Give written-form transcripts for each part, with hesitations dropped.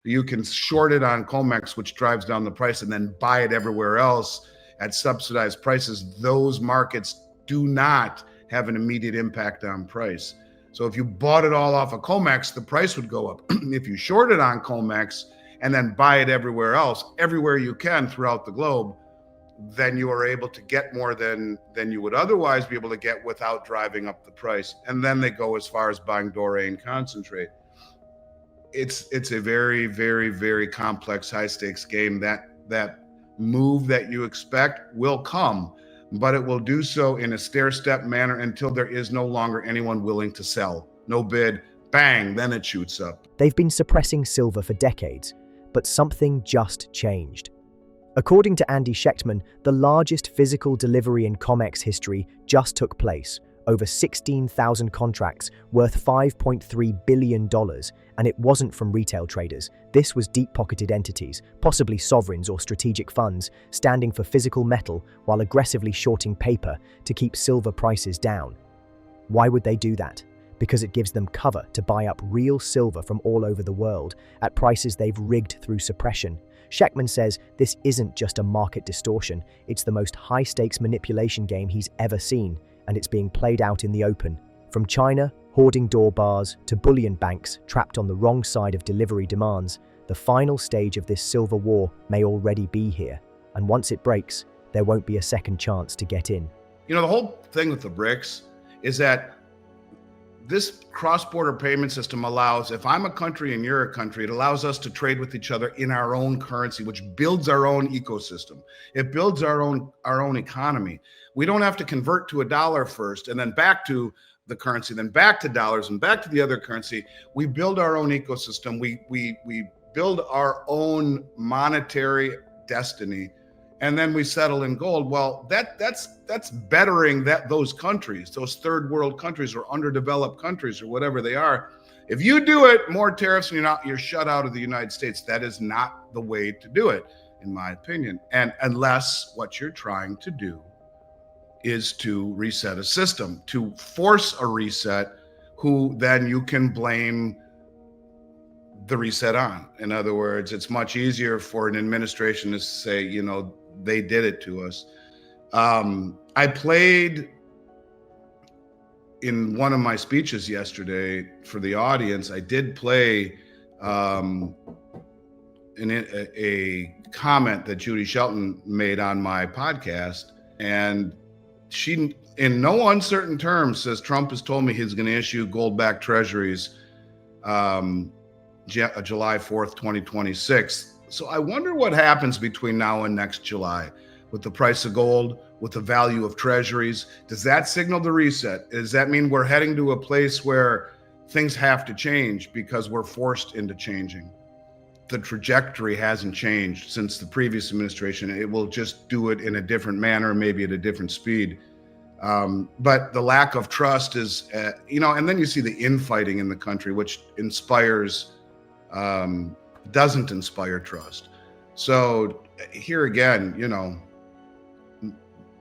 You can short it on COMEX, which drives down the price, and then buy it everywhere else at subsidized prices. Those markets do not have an immediate impact on price. So if you bought it all off of COMEX, the price would go up. If you short it on COMEX and then buy it everywhere else, everywhere you can throughout the globe, then you are able to get more than you would otherwise be able to get without driving up the price. And then they go as far as buying doré and concentrate. It's a very, very, very complex, high stakes game. That move that you expect will come, but it will do so in a stair-step manner until there is no longer anyone willing to sell. No bid, bang, then it shoots up. They've been suppressing silver for decades, but something just changed. According to Andy Schectman, the largest physical delivery in COMEX history just took place, over 16,000 contracts worth $5.3 billion, and it wasn't from retail traders. This was deep-pocketed entities, possibly sovereigns or strategic funds, standing for physical metal while aggressively shorting paper to keep silver prices down. Why would they do that? Because it gives them cover to buy up real silver from all over the world at prices they've rigged through suppression. Schectman says this isn't just a market distortion, it's the most high-stakes manipulation game he's ever seen, and it's being played out in the open. From China, hoarding door bars, to bullion banks trapped on the wrong side of delivery demands, the final stage of this silver war may already be here. And once it breaks, there won't be a second chance to get in. You know, the whole thing with the BRICS is that this cross-border payment system allows, if I'm a country and you're a country, it allows us to trade with each other in our own currency, which builds our own ecosystem. It builds our own economy. We don't have to convert to a dollar first and then back to the currency, then back to dollars and back to the other currency. We build our own ecosystem. We build our own monetary destiny, and then we settle in gold. Well, that's bettering those countries, those third world countries or underdeveloped countries or whatever they are. If you do it, more tariffs and you're shut out of the United States. That is not the way to do it, in my opinion. And unless what you're trying to do is to reset a system, to force a reset, who then you can blame the reset on. In other words, it's much easier for an administration to say, you know, they did it to us. I played in one of my speeches yesterday for the audience. I did play a comment that Judy Shelton made on my podcast, and she, in no uncertain terms, says Trump has told me he's going to issue gold-backed treasuries July 4th, 2026. So I wonder what happens between now and next July with the price of gold, with the value of treasuries. Does that signal the reset? Does that mean we're heading to a place where things have to change because we're forced into changing? The trajectory hasn't changed since the previous administration. It will just do it in a different manner, maybe at a different speed. But the lack of trust is, and then you see the infighting in the country, which doesn't inspire trust. So here again,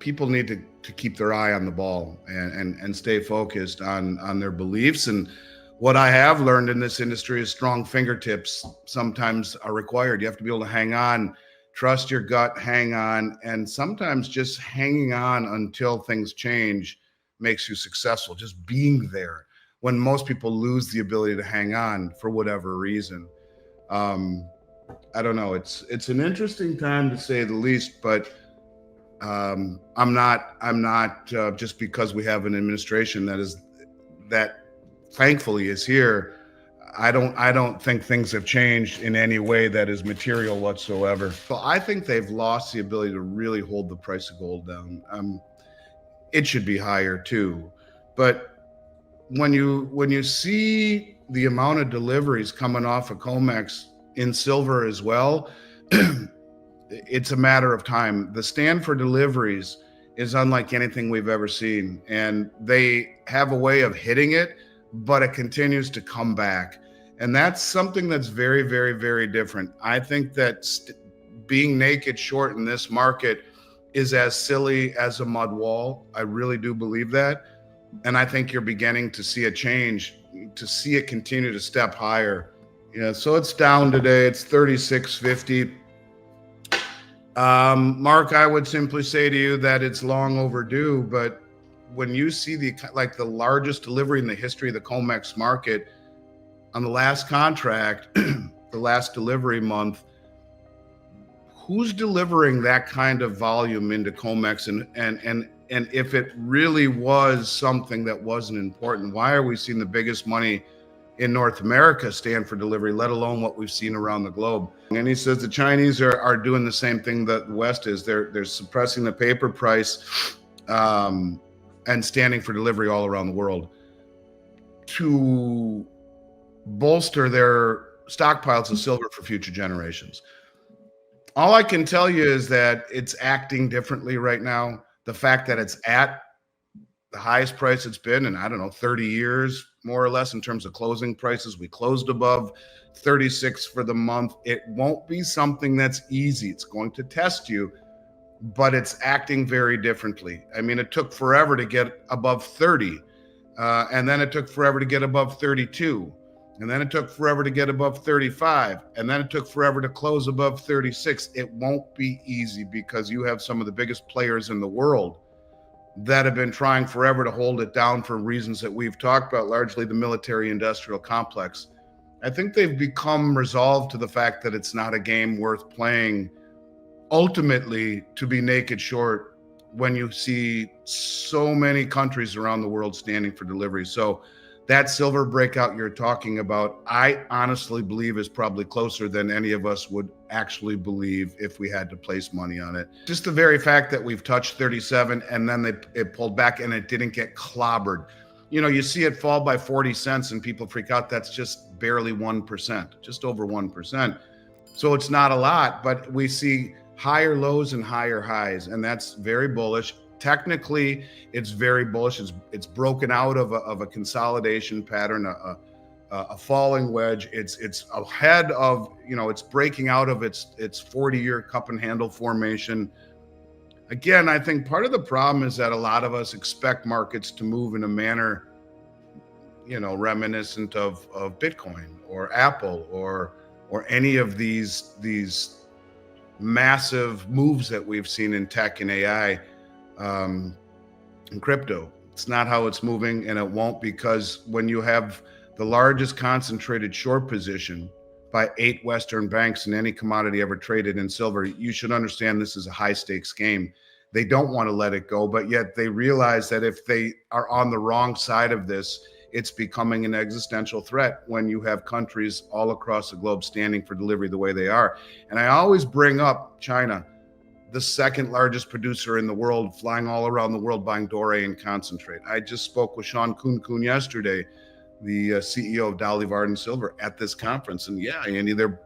people need to keep their eye on the ball and stay focused on their beliefs. And what I have learned in this industry is strong fingertips sometimes are required. You have to be able to hang on, trust your gut, hang on, and sometimes just hanging on until things change makes you successful. Just being there when most people lose the ability to hang on for whatever reason. I don't know. It's an interesting time to say the least, but I'm not just because we have an administration that thankfully is here. I don't think things have changed in any way that is material whatsoever. So I think they've lost the ability to really hold the price of gold down. It should be higher too, but when you see the amount of deliveries coming off of COMEX in silver as well, it's a matter of time. The stand for deliveries is unlike anything we've ever seen, and they have a way of hitting it, but it continues to come back. And that's something that's very, very, very different. I think that being naked short in this market is as silly as a mud wall. I really do believe that. And I think you're beginning to see a change, to see it continue to step higher Yeah, so it's down today. It's 36.50. Mark, I would simply say to you that it's long overdue, but when you see the largest delivery in the history of the COMEX market on the last contract, the last delivery month, who's delivering that kind of volume into COMEX? And if it really was something that wasn't important, why are we seeing the biggest money in North America stand for delivery, let alone what we've seen around the globe? And he says the Chinese are doing the same thing that the West is. They're suppressing the paper price and standing for delivery all around the world to bolster their stockpiles of silver for future generations. All I can tell you is that it's acting differently right now. The fact that it's at the highest price it's been in, I don't know, 30 years, more or less, in terms of closing prices. We closed above 36 for the month. It won't be something that's easy. It's going to test you, but it's acting very differently. I mean, it took forever to get above 30, and then it took forever to get above 32. And then it took forever to get above 35. And then it took forever to close above 36. It won't be easy because you have some of the biggest players in the world that have been trying forever to hold it down for reasons that we've talked about, largely the military industrial complex. I think they've become resolved to the fact that it's not a game worth playing ultimately to be naked short when you see so many countries around the world standing for delivery. So that silver breakout you're talking about, I honestly believe is probably closer than any of us would actually believe if we had to place money on it. Just the very fact that we've touched 37 and then it pulled back and it didn't get clobbered. You know, you see it fall by 40 cents and people freak out. That's just barely 1%, just over 1%. So it's not a lot, but we see higher lows and higher highs, and that's very bullish. Technically, it's very bullish. It's broken out of a consolidation pattern, a falling wedge. It's ahead of, it's breaking out of its 40-year cup and handle formation. Again, I think part of the problem is that a lot of us expect markets to move in a manner, reminiscent of Bitcoin or Apple or any of these massive moves that we've seen in tech and AI. And crypto. It's not how it's moving, and it won't, because when you have the largest concentrated short position by 8 Western banks in any commodity ever traded in silver, you should understand this is a high stakes game. They don't want to let it go, but yet they realize that if they are on the wrong side of this, it's becoming an existential threat when you have countries all across the globe standing for delivery the way they are. And I always bring up China, the second largest producer in the world, flying all around the world buying doré and concentrate. I just spoke with Sean Kun yesterday, the CEO of Dolly Varden Silver, at this conference. And yeah, Andy, they're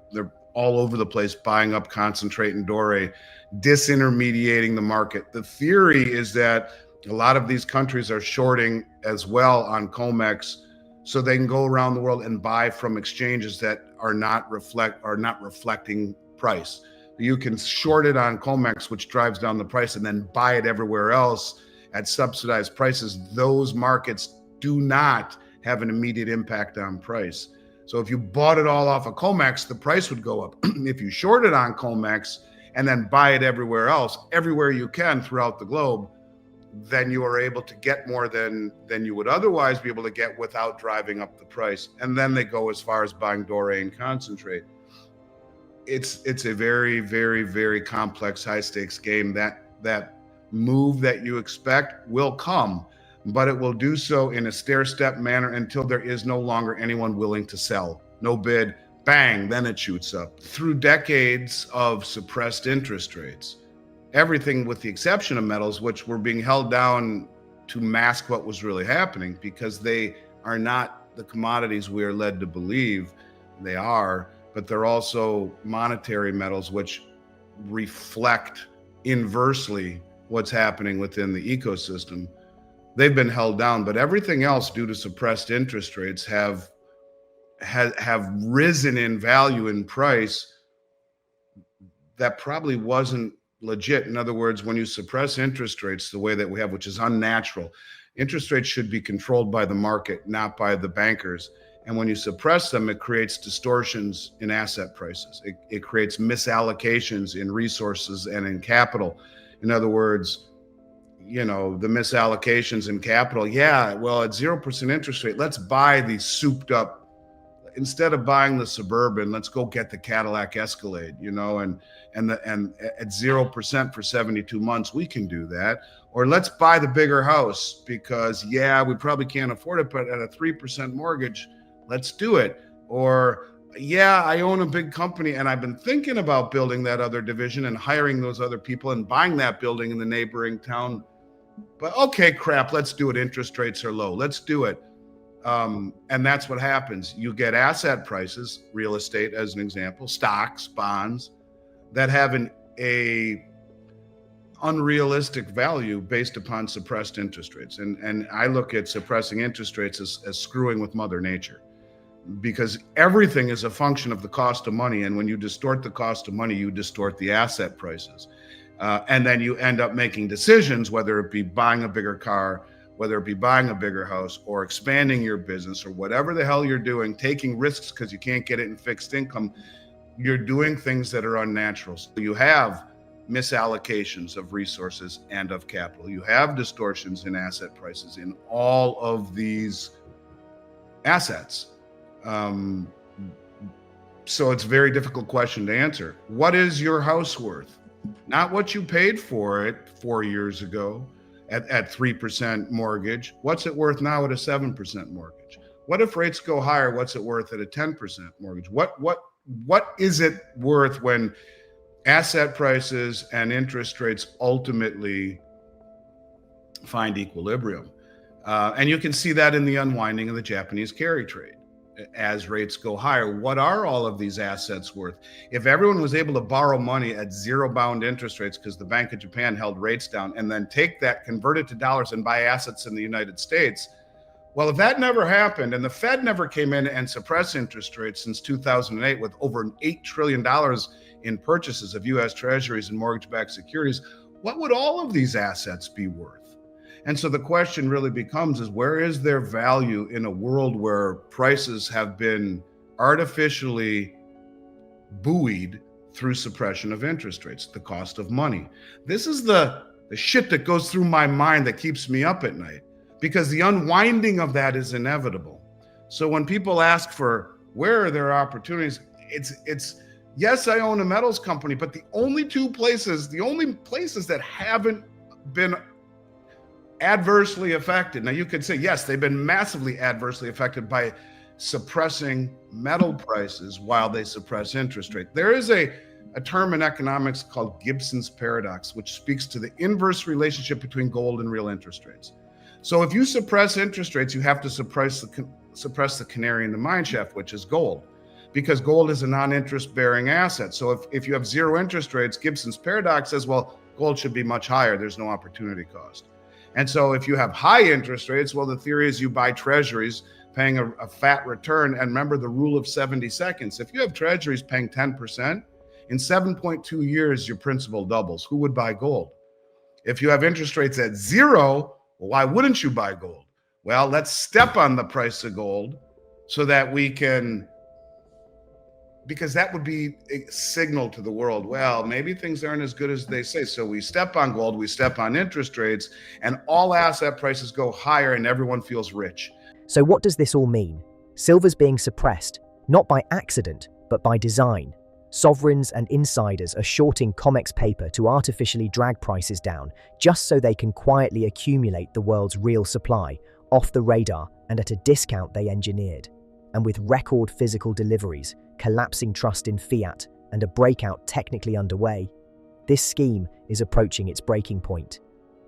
all over the place buying up concentrate and doré, disintermediating the market. The theory is that a lot of these countries are shorting as well on COMEX, so they can go around the world and buy from exchanges that are not reflecting price. You can short it on COMEX, which drives down the price, and then buy it everywhere else at subsidized prices. Those markets do not have an immediate impact on price. So if you bought it all off of COMEX, the price would go up. If you short it on COMEX and then buy it everywhere else, everywhere you can throughout the globe, then you are able to get more than you would otherwise be able to get without driving up the price. And then they go as far as buying doré and concentrate. It's a very, very, very complex, high stakes game. That move that you expect will come, but it will do so in a stair-step manner until there is no longer anyone willing to sell. No bid, bang, then it shoots up. Through decades of suppressed interest rates, everything with the exception of metals, which were being held down to mask what was really happening, because they are not the commodities we are led to believe they are, but they're also monetary metals, which reflect inversely what's happening within the ecosystem. They've been held down, but everything else, due to suppressed interest rates, have risen in value and price that probably wasn't legit. In other words, when you suppress interest rates the way that we have, which is unnatural, interest rates should be controlled by the market, not by the bankers. And when you suppress them, it creates distortions in asset prices. It creates misallocations in resources and in capital. In other words, the misallocations in capital. Yeah, well, at 0% interest rate, let's buy the souped up. Instead of buying the Suburban, let's go get the Cadillac Escalade, and at 0% for 72 months, we can do that. Or let's buy the bigger house because, we probably can't afford it, but at a 3% mortgage, let's do it. Or, I own a big company and I've been thinking about building that other division and hiring those other people and buying that building in the neighboring town. But okay, crap, let's do it. Interest rates are low. Let's do it. And that's what happens. You get asset prices, real estate as an example, stocks, bonds, that have a unrealistic value based upon suppressed interest rates. And I look at suppressing interest rates as screwing with Mother Nature, because everything is a function of the cost of money. And when you distort the cost of money, you distort the asset prices. And then you end up making decisions, whether it be buying a bigger car, whether it be buying a bigger house or expanding your business or whatever the hell you're doing, taking risks because you can't get it in fixed income. You're doing things that are unnatural. So you have misallocations of resources and of capital. You have distortions in asset prices in all of these assets. So it's a very difficult question to answer. What is your house worth? Not what you paid for it 4 years ago at 3% mortgage. What's it worth now at a 7% mortgage? What if rates go higher? What's it worth at a 10% mortgage? What is it worth when asset prices and interest rates ultimately find equilibrium? And you can see that in the unwinding of the Japanese carry trade. As rates go higher, what are all of these assets worth? If everyone was able to borrow money at zero bound interest rates because the Bank of Japan held rates down, and then take that, convert it to dollars and buy assets in the United States, well, if that never happened and the Fed never came in and suppressed interest rates since 2008 with over $8 trillion in purchases of U.S. treasuries and mortgage-backed securities, what would all of these assets be worth? And so the question really becomes is, where is their value in a world where prices have been artificially buoyed through suppression of interest rates, the cost of money? This is the shit that goes through my mind that keeps me up at night, because the unwinding of that is inevitable. So when people ask for where are their opportunities, it's yes, I own a metals company, but the only places that haven't been adversely affected. Now you could say, yes, they've been massively adversely affected by suppressing metal prices while they suppress interest rate. There is a term in economics called Gibson's paradox, which speaks to the inverse relationship between gold and real interest rates. So if you suppress interest rates, you have to suppress the canary in the mine shaft, which is gold, because gold is a non-interest bearing asset. So if you have zero interest rates, Gibson's paradox says, well, gold should be much higher. There's no opportunity cost. And so if you have high interest rates, well, the theory is you buy treasuries paying a fat return. And remember the rule of 70 seconds. If you have treasuries paying 10%, in 7.2 years, your principal doubles. Who would buy gold? If you have interest rates at zero, well, why wouldn't you buy gold? Well, let's step on the price of gold so that we can, because that would be a signal to the world, well, maybe things aren't as good as they say. So we step on gold, we step on interest rates, and all asset prices go higher and everyone feels rich. So what does this all mean? Silver's being suppressed, not by accident, but by design. Sovereigns and insiders are shorting COMEX paper to artificially drag prices down, just so they can quietly accumulate the world's real supply, off the radar and at a discount they engineered. And with record physical deliveries, collapsing trust in fiat, and a breakout technically underway, this scheme is approaching its breaking point.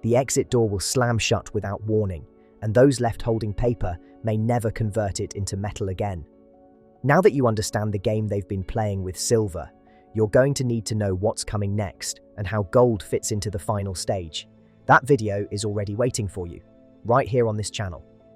The exit door will slam shut without warning, and those left holding paper may never convert it into metal again. Now that you understand the game they've been playing with silver, you're going to need to know what's coming next and how gold fits into the final stage. That video is already waiting for you, right here on this channel.